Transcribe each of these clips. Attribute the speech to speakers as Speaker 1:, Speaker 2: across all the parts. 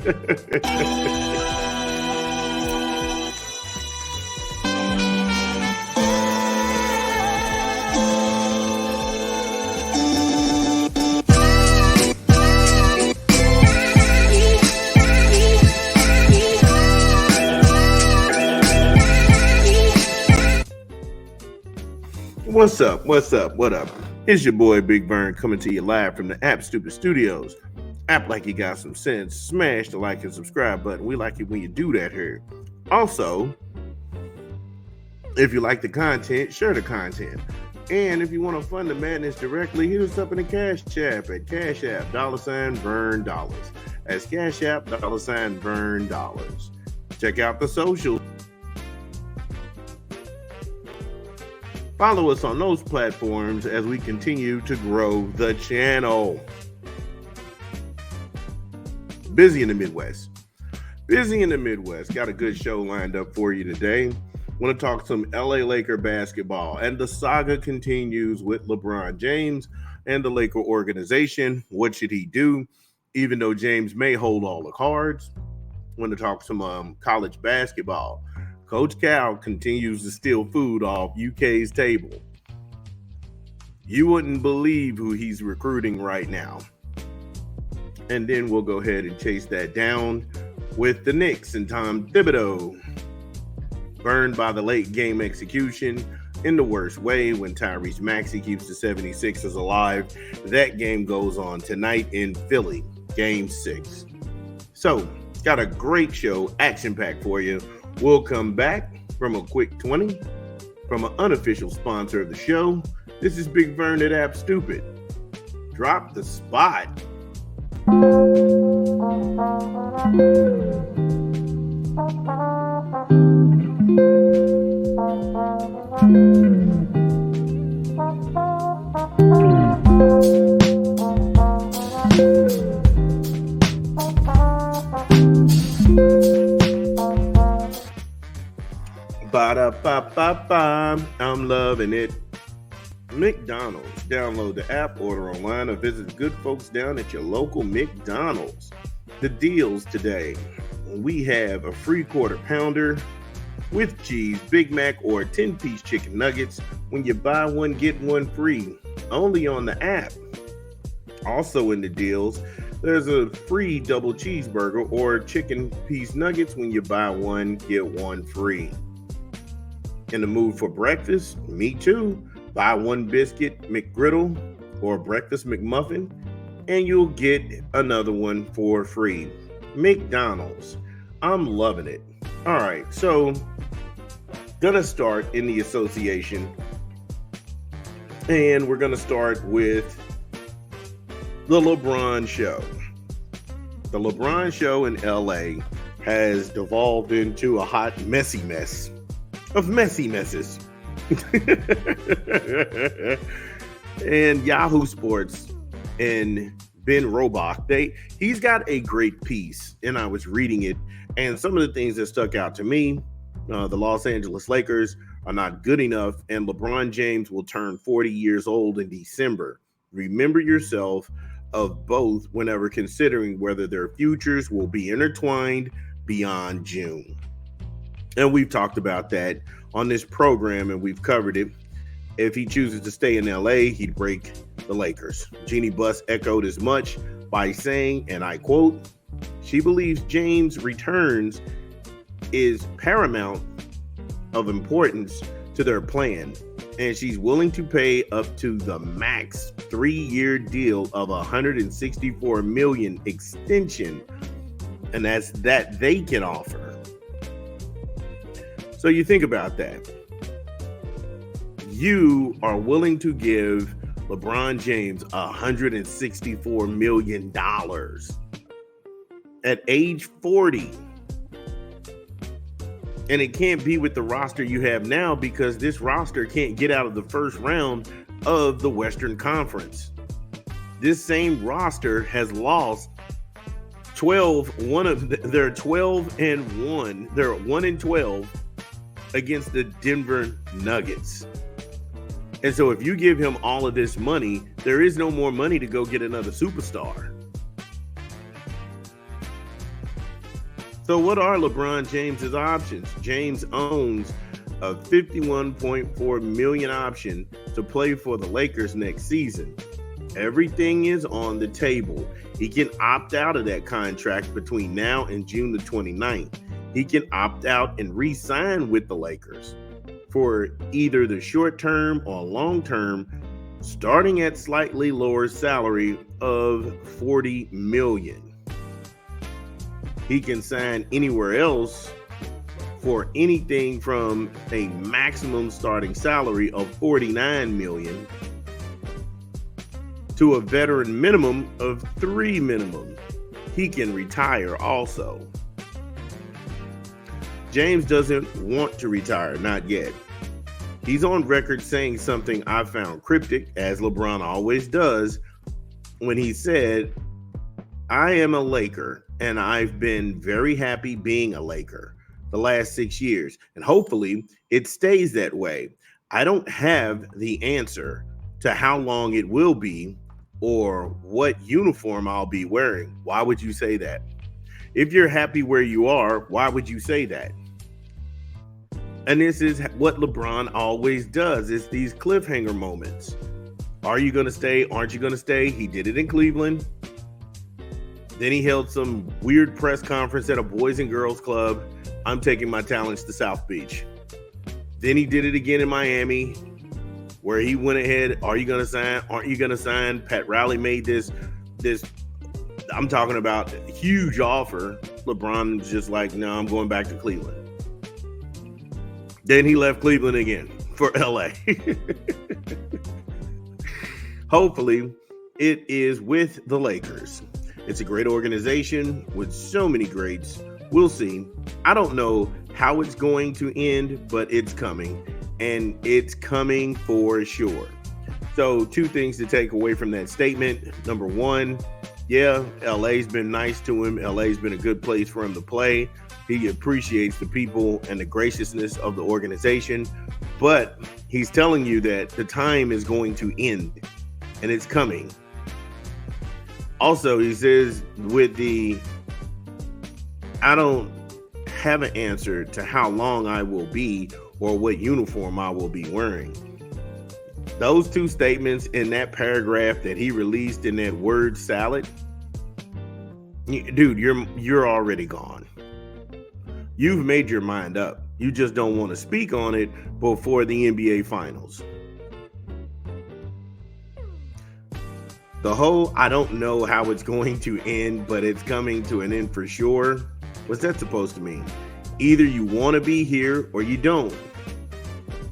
Speaker 1: What's up? What up? It's your boy Big Vern coming to you live from the App Stupid Studios. App like you got some sense. Smash the like and subscribe button. We like it when you do that here. Also, if you like the content, share the content. And if you want to fund the madness directly, hit us up in the Cash App at Cash App, $Vern Dollars. That's Cash App, $Vern Dollars. Check out the socials. Follow us on those platforms as we continue to grow the channel. Busy in the Midwest. Got a good show lined up for you today. Want to talk some LA Laker basketball, and the saga continues with LeBron James and the Laker organization. What should he do? Even though James may hold all the cards. Want to talk some college basketball. Coach Cal continues to steal food off UK's table. You wouldn't believe who he's recruiting right now. And then we'll go ahead and chase that down with the Knicks and Tom Thibodeau. Burned by the late game execution in the worst way when Tyrese Maxey keeps the 76ers alive. That game goes on tonight in Philly, Game 6. So, got a great show, action-packed for you. We'll come back from a quick 20 from an unofficial sponsor of the show. This is Big Vern at App Stupid. Drop the spot. Ba-da-ba-ba-ba. I'm loving it. McDonald's. Download the app, order online, or visit the good folks down at your local McDonald's. The deals today. We have a free quarter pounder with cheese, Big Mac, or 10-piece chicken nuggets. When you buy one, get one free. Only on the app. Also in the deals, there's a free double cheeseburger or chicken piece nuggets. When you buy one, get one free. In the mood for breakfast? Me too. Buy one biscuit McGriddle or breakfast McMuffin, and you'll get another one for free. McDonald's. I'm loving it. All right, so gonna start in the association, and we're gonna start with the LeBron show. The LeBron show in LA has devolved into a hot, messy mess of messy messes. And Yahoo Sports and Ben Robach, he's got a great piece, and I was reading it, and some of the things that stuck out to me, the Los Angeles Lakers are not good enough, and LeBron James will turn 40 years old in December. Remember yourself of both whenever considering whether their futures will be intertwined beyond June. And we've talked about that on this program, and we've covered it. If he chooses to stay in LA, he'd break the Lakers. Jeannie Buss echoed as much by saying, and I quote, she believes James' returns is paramount of importance to their plan, and she's willing to pay up to the max 3-year deal of $164 million extension, and that's that they can offer. So you think about that. You are willing to give LeBron James $164 million at age 40. And it can't be with the roster you have now, because this roster can't get out of the first round of the Western Conference. This same roster has lost 12. They're 12-1. They're 1-12 against the Denver Nuggets. And so if you give him all of this money, there is no more money to go get another superstar. So what are LeBron James's options? James owns a $51.4 million option to play for the Lakers next season. Everything is on the table. He can opt out of that contract between now and June the 29th. He can opt out and re-sign with the Lakers for either the short term or long term, starting at slightly lower salary of $40 million. He can sign anywhere else for anything from a maximum starting salary of $49 million to a veteran minimum of $3 minimum. He can retire also. James doesn't want to retire, not yet. He's on record saying something I found cryptic, as LeBron always does, when he said, "I am a Laker, and I've been very happy being a Laker the last 6 years, and hopefully it stays that way. I don't have the answer to how long it will be or what uniform I'll be wearing." Why would you say that? If you're happy where you are, why would you say that? And this is what LeBron always does. It's these cliffhanger moments. Are you going to stay? Aren't you going to stay? He did it in Cleveland. Then he held some weird press conference at a Boys and Girls Club. I'm taking my talents to South Beach. Then he did it again in Miami, where he went ahead. Are you going to sign? Aren't you going to sign? Pat Riley made this, I'm talking about a huge offer. LeBron was just like, no, I'm going back to Cleveland. Then he left Cleveland again for LA. Hopefully, it is with the Lakers. It's a great organization with so many greats. We'll see. I don't know how it's going to end, but it's coming, and it's coming for sure. So 2 things to take away from that statement. Number 1, yeah, LA's been nice to him. LA's been a good place for him to play. He appreciates the people and the graciousness of the organization, but he's telling you that the time is going to end, and it's coming. Also, he says I don't have an answer to how long I will be or what uniform I will be wearing. Those 2 statements in that paragraph that he released in that word salad, dude, you're already gone. You've made your mind up. You just don't want to speak on it before the NBA Finals. The whole, I don't know how it's going to end, but it's coming to an end for sure. What's that supposed to mean? Either you want to be here or you don't.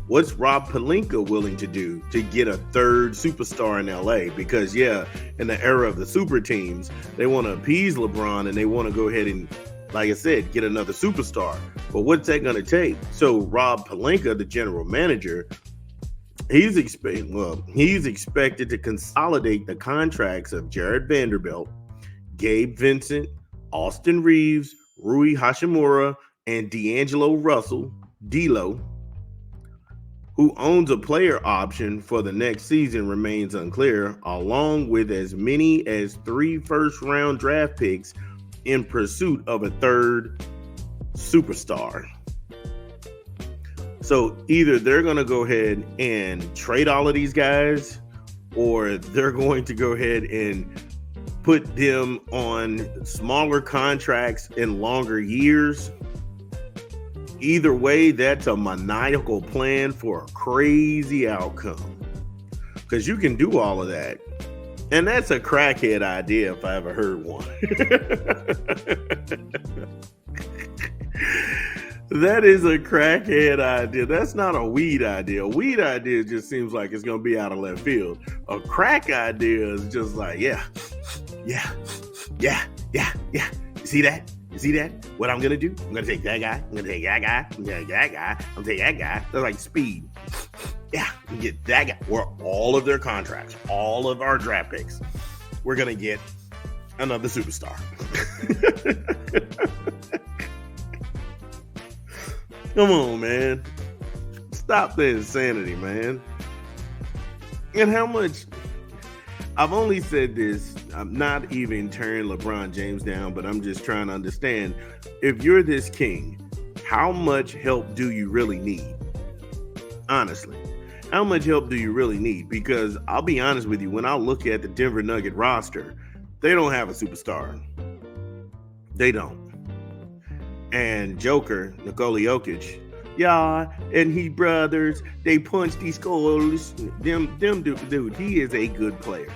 Speaker 1: What's Rob Pelinka willing to do to get a 3rd superstar in LA? Because, yeah, in the era of the super teams, they want to appease LeBron and they want to go ahead and, like I said, get another superstar. But what's that going to take? So Rob Pelinka, the general manager, he's expected to consolidate the contracts of Jared Vanderbilt, Gabe Vincent, Austin Reeves, Rui Hachimura, and D'Angelo Russell, D'Lo, who owns a player option for the next season, remains unclear, along with as many as 3 first-round draft picks in pursuit of a 3rd superstar. So either they're going to go ahead and trade all of these guys, or they're going to go ahead and put them on smaller contracts in longer years. Either way, that's a maniacal plan for a crazy outcome, because you can do all of that. And that's a crackhead idea if I ever heard one. That is a crackhead idea. That's not a weed idea. A weed idea just seems like it's going to be out of left field. A crack idea is just like, yeah. You see that? You see that? What I'm going to do? I'm going to take that guy. I'm going to take that guy. I'm going to take that guy. I'm going to take that guy. That's like speed. Yeah, we get that guy. We're all of their contracts, all of our draft picks. We're going to get another superstar. Come on, man. Stop the insanity, man. And how much? I've only said this. I'm not even tearing LeBron James down, but I'm just trying to understand, if you're this king, how much help do you really need? Honestly, how much help do you really need? Because I'll be honest with you, when I look at the Denver Nugget roster, they don't have a superstar. They don't. And Joker, Nikola Jokic, yeah, and he brothers, they punch these goals. Them dude, he is a good player.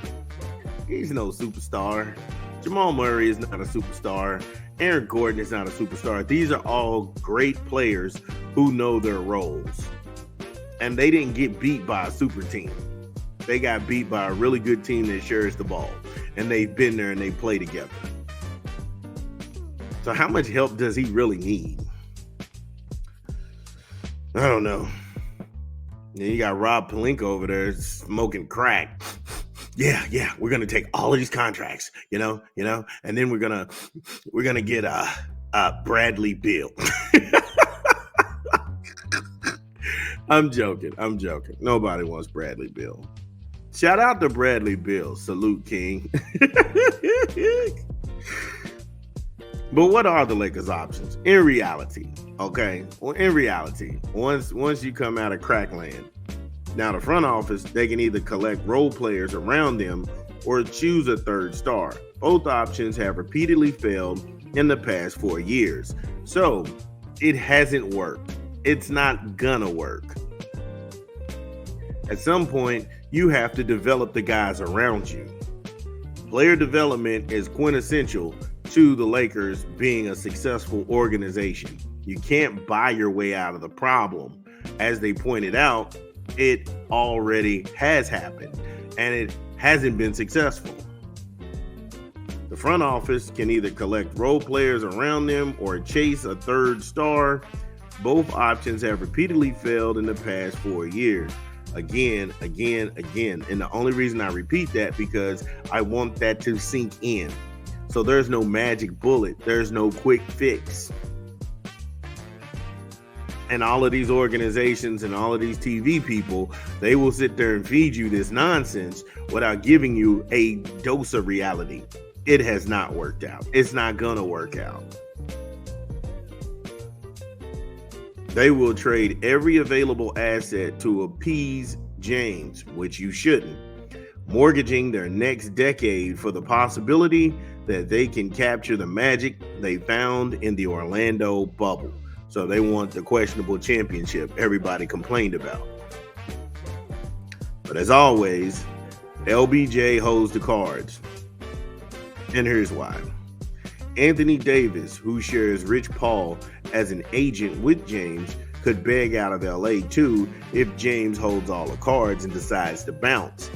Speaker 1: He's no superstar. Jamal Murray is not a superstar. Aaron Gordon is not a superstar. These are all great players who know their roles. And they didn't get beat by a super team. They got beat by a really good team that shares the ball. And they've been there and they play together. So how much help does he really need? I don't know. Then you got Rob Pelinka over there smoking crack. Yeah, we're gonna take all of these contracts, you know, and then we're gonna get Bradley Beal. I'm joking. Nobody wants Bradley Beal. Shout out to Bradley Beal. Salute, King. But what are the Lakers' options in reality? Okay, well, in reality, once you come out of crackland. Now, the front office, they can either collect role players around them or choose a third star. Both options have repeatedly failed in the past 4 years. So, it hasn't worked. It's not gonna work. At some point, you have to develop the guys around you. Player development is quintessential to the Lakers being a successful organization. You can't buy your way out of the problem. As they pointed out, it already has happened, and it hasn't been successful. The front office can either collect role players around them or chase a third star. Both options have repeatedly failed in the past 4 years. Again. And the only reason I repeat that because I want that to sink in. So there's no magic bullet. There's no quick fix. And all of these organizations and all of these TV people, they will sit there and feed you this nonsense without giving you a dose of reality. It has not worked out. It's not gonna work out. They will trade every available asset to appease James, which you shouldn't, mortgaging their next decade for the possibility that they can capture the magic they found in the Orlando bubble. So they want the questionable championship everybody complained about. But as always, LBJ holds the cards. And here's why. Anthony Davis, who shares Rich Paul as an agent with James, could beg out of LA too if James holds all the cards and decides to bounce.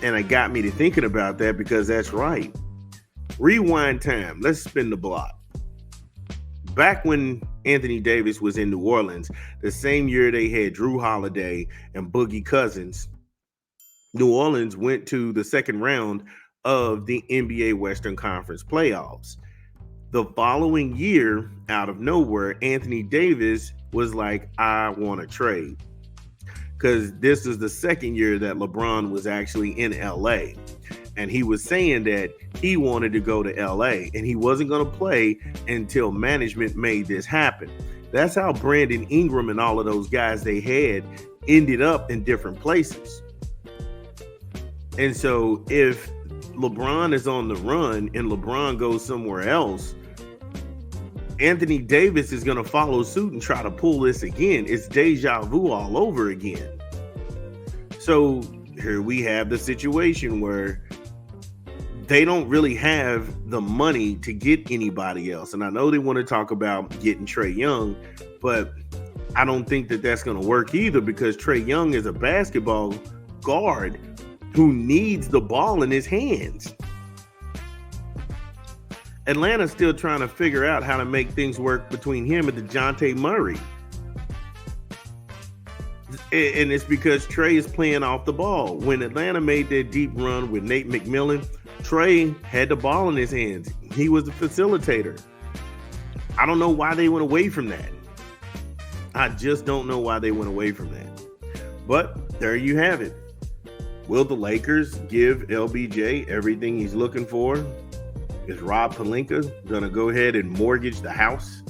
Speaker 1: And it got me to thinking about that because that's right. Rewind time. Let's spin the block. Back when Anthony Davis was in New Orleans, the same year they had Drew Holiday and Boogie Cousins, New Orleans went to the second round of the NBA Western Conference playoffs. The following year, out of nowhere, Anthony Davis was like, I want to trade. Because this is the second year that LeBron was actually in LA. And he was saying that he wanted to go to LA and he wasn't going to play until management made this happen. That's how Brandon Ingram and all of those guys they had ended up in different places. And so if LeBron is on the run and LeBron goes somewhere else, Anthony Davis is going to follow suit and try to pull this again. It's deja vu all over again. So here we have the situation where they don't really have the money to get anybody else. And I know they want to talk about getting Trae Young, but I don't think that that's going to work either because Trae Young is a basketball guard who needs the ball in his hands. Atlanta's still trying to figure out how to make things work between him and DeJounte Murray. And it's because Trae is playing off the ball. When Atlanta made their deep run with Nate McMillan, Trae had the ball in his hands. He was the facilitator. I don't know why they went away from that. I just don't know why they went away from that. But there you have it. Will the Lakers give LBJ everything he's looking for? Is Rob Pelinka going to go ahead and mortgage the house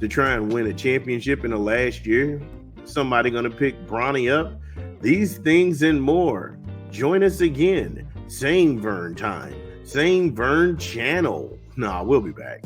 Speaker 1: to try and win a championship in the last year? Somebody going to pick Bronny up? These things and more. Join us again. Same Vern time. Same Vern channel. Nah, we'll be back.